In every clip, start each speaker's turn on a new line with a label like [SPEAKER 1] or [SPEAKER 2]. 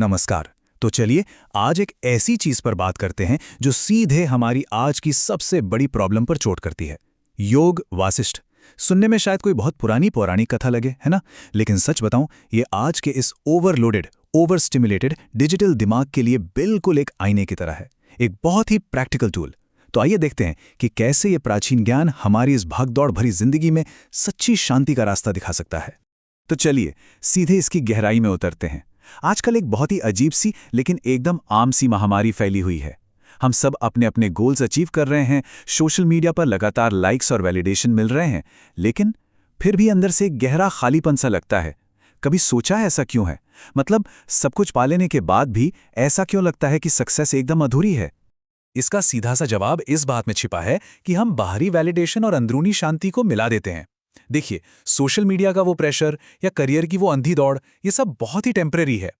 [SPEAKER 1] नमस्कार। तो चलिए आज एक ऐसी चीज पर बात करते हैं जो सीधे हमारी आज की सबसे बड़ी प्रॉब्लम पर चोट करती है। योग वासिष्ठ। सुनने में शायद कोई बहुत पुरानी पौराणिक कथा लगे, है ना? लेकिन सच बताऊं, ये आज के इस ओवरलोडेड, ओवर स्टिमुलेटेड डिजिटल दिमाग के लिए बिल्कुल एक आईने की तरह है। एक बहुत ही प्रैक्टिकल टूल। तो आइए देखते हैं कि कैसे ये प्राचीन ज्ञान हमारी इस भागदौड़ भरी जिंदगी में सच्ची शांति का रास्ता दिखा सकता है। तो चलिए सीधे इसकी गहराई में उतरते हैं। आजकल एक बहुत ही अजीब सी लेकिन एकदम आम सी महामारी फैली हुई है। हम सब अपने अपने गोल्स अचीव कर रहे हैं, सोशल मीडिया पर लगातार लाइक्स और वैलिडेशन मिल रहे हैं, लेकिन फिर भी अंदर से एक गहरा खालीपन सा लगता है। कभी सोचा है ऐसा क्यों है? मतलब सब कुछ पा लेने के बाद भी ऐसा क्यों लगता है कि सक्सेस एकदम अधूरी है? इसका सीधा सा जवाब इस बात में छिपा है कि हम बाहरी वैलिडेशन और अंदरूनी शांति को मिला देते हैं। देखिए, सोशल मीडिया का वो प्रेशर या करियर की वो अंधी दौड़, ये सब बहुत ही टेम्परेरी है।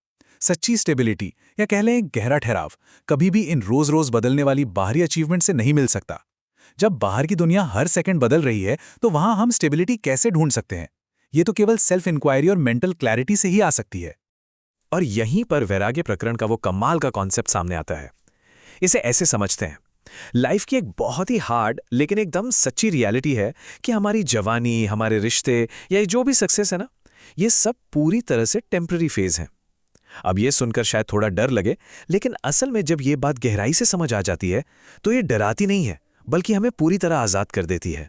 [SPEAKER 1] सच्ची स्टेबिलिटी या कह लें गहरा ठहराव कभी भी इन रोज रोज बदलने वाली बाहरी अचीवमेंट से नहीं मिल सकता। जब बाहर की दुनिया हर सेकंड बदल रही है, तो वहां हम स्टेबिलिटी कैसे ढूंढ सकते हैं? ये तो केवल सेल्फ इंक्वायरी और मेंटल क्लैरिटी से ही आ सकती है।
[SPEAKER 2] और यहीं पर वैराग्य प्रकरण का वो कमाल का कॉन्सेप्ट सामने आता है। इसे ऐसे समझते हैं, लाइफ की एक बहुत ही हार्ड लेकिन एकदम सच्ची रियलिटी है कि हमारी जवानी, हमारे रिश्ते या जो भी सक्सेस है ना, ये सब पूरी तरह से टेम्पररी फेज हैं। अब ये सुनकर शायद थोड़ा डर लगे, लेकिन असल में जब ये बात गहराई से समझ आ जाती है तो ये डराती नहीं है, बल्कि हमें पूरी तरह आजाद कर देती है।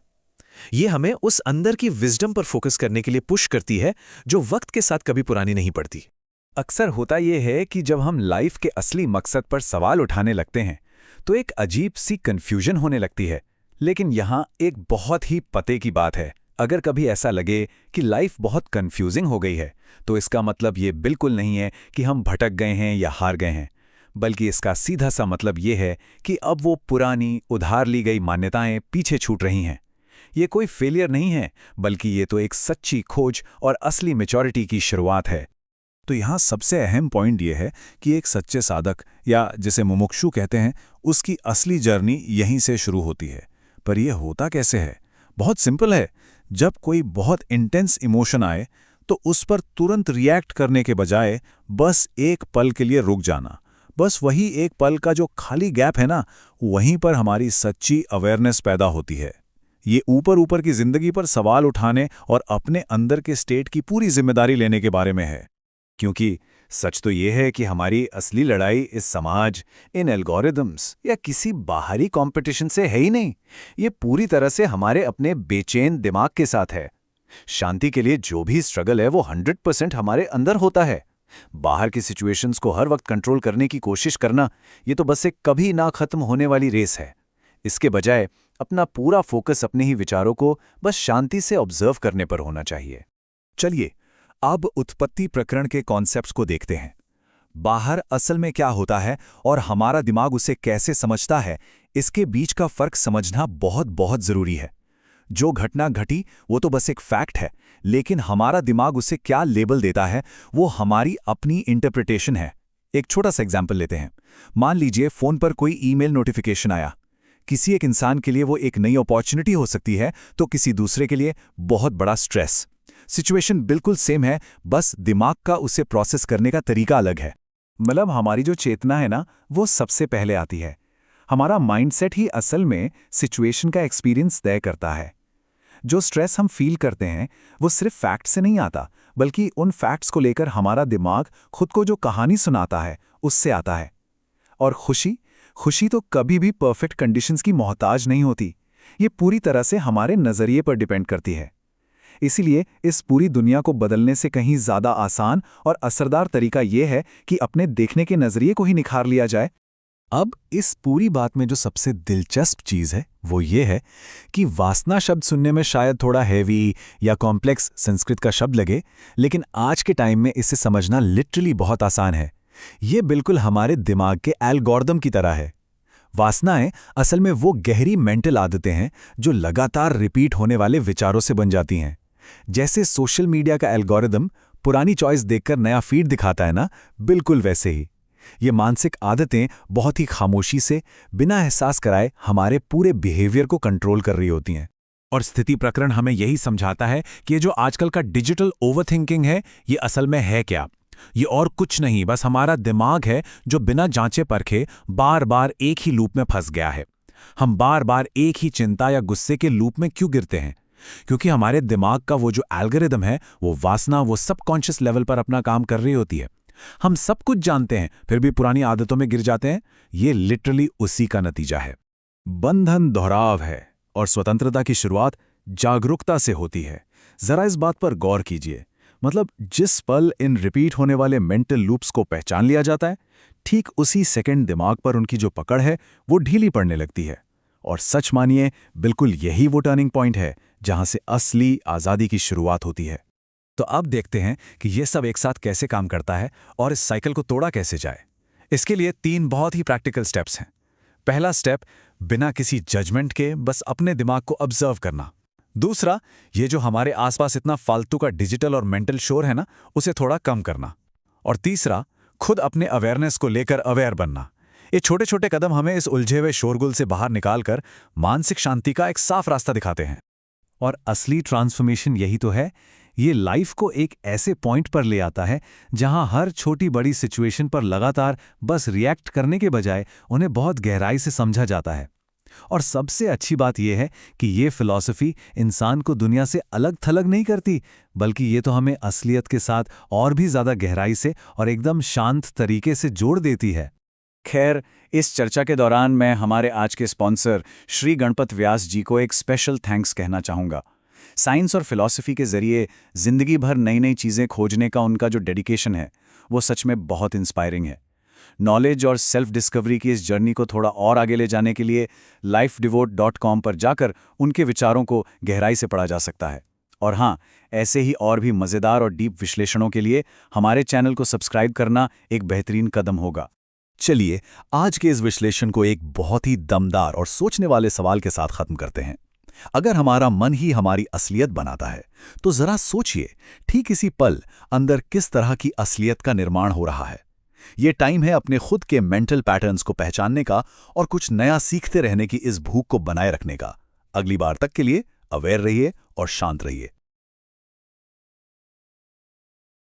[SPEAKER 2] ये हमें उस अंदर की विजडम पर फोकस करने के लिए पुश करती है जो वक्त के साथ कभी पुरानी नहीं पड़ती।
[SPEAKER 1] अक्सर होता यह है कि जब हम लाइफ के असली मकसद पर सवाल उठाने लगते हैं तो एक अजीब सी कंफ्यूजन होने लगती है। लेकिन यहाँ एक बहुत ही पते की बात है। अगर कभी ऐसा लगे कि लाइफ बहुत कंफ्यूजिंग हो गई है, तो इसका मतलब ये बिल्कुल नहीं है कि हम भटक गए हैं या हार गए हैं, बल्कि इसका सीधा सा मतलब ये है कि अब वो पुरानी उधार ली गई मान्यताएं पीछे छूट रही हैं। ये कोई फेलियर नहीं है, बल्कि ये तो एक सच्ची खोज और असली मैच्योरिटी की शुरुआत है। तो यहाँ सबसे अहम पॉइंट ये है कि एक सच्चे साधक या जिसे मुमुक्षु कहते हैं, उसकी असली जर्नी यहीं से शुरू होती है। पर यह होता कैसे है? बहुत सिंपल है। जब कोई बहुत इंटेंस इमोशन आए तो उस पर तुरंत रिएक्ट करने के बजाय बस एक पल के लिए रुक जाना, बस वही एक पल का जो खाली गैप है ना, वहीं पर हमारी सच्ची अवेयरनेस पैदा होती है। ये ऊपर ऊपर की जिंदगी पर सवाल उठाने और अपने अंदर के स्टेट की पूरी जिम्मेदारी लेने के बारे में है। क्योंकि सच तो ये है कि हमारी असली लड़ाई इस समाज, इन एल्गोरिदम्स या किसी बाहरी कंपटीशन से है ही नहीं। ये पूरी तरह से हमारे अपने बेचैन दिमाग के साथ है। शांति के लिए जो भी स्ट्रगल है वो 100% हमारे अंदर होता है। बाहर की सिचुएशंस को हर वक्त कंट्रोल करने की कोशिश करना, ये तो बस एक कभी ना खत्म होने वाली रेस है। इसके बजाय अपना पूरा फोकस अपने ही विचारों को बस शांति से ऑब्जर्व करने पर होना चाहिए। चलिए अब उत्पत्ति प्रकरण के कॉन्सेप्ट्स को देखते हैं। बाहर असल में क्या होता है और हमारा दिमाग उसे कैसे समझता है, इसके बीच का फर्क समझना बहुत बहुत जरूरी है। जो घटना घटी वो तो बस एक फैक्ट है, लेकिन हमारा दिमाग उसे क्या लेबल देता है वो हमारी अपनी इंटरप्रिटेशन है। एक छोटा सा एग्जाम्पल लेते हैं। मान लीजिए फोन पर कोई ईमेल नोटिफिकेशन आया। किसी एक इंसान के लिए वो एक नई अपॉर्चुनिटी हो सकती है, तो किसी दूसरे के लिए बहुत बड़ा स्ट्रेस। सिचुएशन बिल्कुल सेम है, बस दिमाग का उसे प्रोसेस करने का तरीका अलग है। मतलब हमारी जो चेतना है ना, वो सबसे पहले आती है। हमारा माइंडसेट ही असल में सिचुएशन का एक्सपीरियंस तय करता है। जो स्ट्रेस हम फील करते हैं वो सिर्फ फैक्ट से नहीं आता, बल्कि उन फैक्ट्स को लेकर हमारा दिमाग खुद को जो कहानी सुनाता है उससे आता है। और खुशी तो कभी भी परफेक्ट कंडीशंस की मोहताज नहीं होती। ये पूरी तरह से हमारे नजरिए पर डिपेंड करती है। इसीलिए इस पूरी दुनिया को बदलने से कहीं ज्यादा आसान और असरदार तरीका यह है कि अपने देखने के नजरिए को ही निखार लिया जाए। अब इस पूरी बात में जो सबसे दिलचस्प चीज है वो ये है कि वासना शब्द सुनने में शायद थोड़ा हैवी या कॉम्प्लेक्स संस्कृत का शब्द लगे, लेकिन आज के टाइम में इसे समझना लिटरली बहुत आसान है। ये बिल्कुल हमारे दिमाग के एल्गोरिदम की तरह है। वासनाएं असल में वो गहरी मेंटल आदतें हैं जो लगातार रिपीट होने वाले विचारों से बन जाती हैं। जैसे सोशल मीडिया का एल्गोरिदम पुरानी चॉइस देखकर नया फीड दिखाता है ना, बिल्कुल वैसे ही ये मानसिक आदतें बहुत ही खामोशी से, बिना एहसास कराए हमारे पूरे बिहेवियर को कंट्रोल कर रही होती हैं। और स्थिति प्रकरण हमें यही समझाता है कि ये जो आजकल का डिजिटल ओवरथिंकिंग है, ये असल में है क्या। ये और कुछ नहीं, बस हमारा दिमाग है जो बिना जांचे परखे बार बार एक ही लूप में फंस गया है। हम बार बार एक ही चिंता या गुस्से के लूप में क्यों गिरते हैं? क्योंकि हमारे दिमाग का वो जो एल्गोरिदम है, वो वासना, वो सबकॉन्शियस लेवल पर अपना काम कर रही होती है। हम सब कुछ जानते हैं, फिर भी पुरानी आदतों में गिर जाते हैं। ये लिटरली उसी का नतीजा है। बंधन दोहराव है और स्वतंत्रता की शुरुआत जागरूकता से होती है। जरा इस बात पर गौर कीजिए। मतलब जिस पल इन रिपीट होने वाले मेंटल लूप्स को पहचान लिया जाता है, ठीक उसी सेकंड दिमाग पर उनकी जो पकड़ है वो ढीली पड़ने लगती है। और सच मानिए, बिल्कुल यही वो टर्निंग पॉइंट है जहां से असली आज़ादी की शुरुआत होती है। तो अब देखते हैं कि ये सब एक साथ कैसे काम करता है और इस साइकिल को तोड़ा कैसे जाए। इसके लिए 3 बहुत ही प्रैक्टिकल स्टेप्स हैं। पहला स्टेप, बिना किसी जजमेंट के बस अपने दिमाग को ऑब्जर्व करना। दूसरा, ये जो हमारे आसपास इतना फालतू का डिजिटल और मेंटल शोर है ना, उसे थोड़ा कम करना। और तीसरा, खुद अपने अवेयरनेस को लेकर अवेयर बनना। ये छोटे छोटे कदम हमें इस उलझे हुए शोरगुल से बाहर निकालकर मानसिक शांति का एक साफ रास्ता दिखाते हैं। और असली ट्रांसफॉर्मेशन यही तो है। ये लाइफ को एक ऐसे पॉइंट पर ले आता है जहां हर छोटी बड़ी सिचुएशन पर लगातार बस रिएक्ट करने के बजाय उन्हें बहुत गहराई से समझा जाता है। और सबसे अच्छी बात यह है कि ये फिलॉसफी इंसान को दुनिया से अलग थलग नहीं करती, बल्कि ये तो हमें असलियत के साथ और भी ज़्यादा गहराई से और एकदम शांत तरीके से जोड़ देती है। खैर, इस चर्चा के दौरान मैं हमारे आज के स्पॉन्सर श्री गणपत व्यास जी को एक स्पेशल थैंक्स कहना चाहूँगा। साइंस और फिलॉसफी के जरिए जिंदगी भर नई नई चीज़ें खोजने का उनका जो डेडिकेशन है, वो सच में बहुत इंस्पायरिंग है। नॉलेज और सेल्फ डिस्कवरी की इस जर्नी को थोड़ा और आगे ले जाने के लिए lifedevote.com पर जाकर उनके विचारों को गहराई से पढ़ा जा सकता है। और हाँ, ऐसे ही और भी मज़ेदार और डीप विश्लेषणों के लिए हमारे चैनल को सब्सक्राइब करना एक बेहतरीन कदम होगा। चलिए, आज के इस विश्लेषण को एक बहुत ही दमदार और सोचने वाले सवाल के साथ खत्म करते हैं। अगर हमारा मन ही हमारी असलियत बनाता है, तो जरा सोचिए, ठीक इसी पल अंदर किस तरह की असलियत का निर्माण हो रहा है। ये टाइम है अपने खुद के मेंटल पैटर्न्स को पहचानने का और कुछ नया सीखते रहने की इस भूख को बनाए रखने का। अगली बार तक के लिए अवेयर रहिए और शांत रहिए।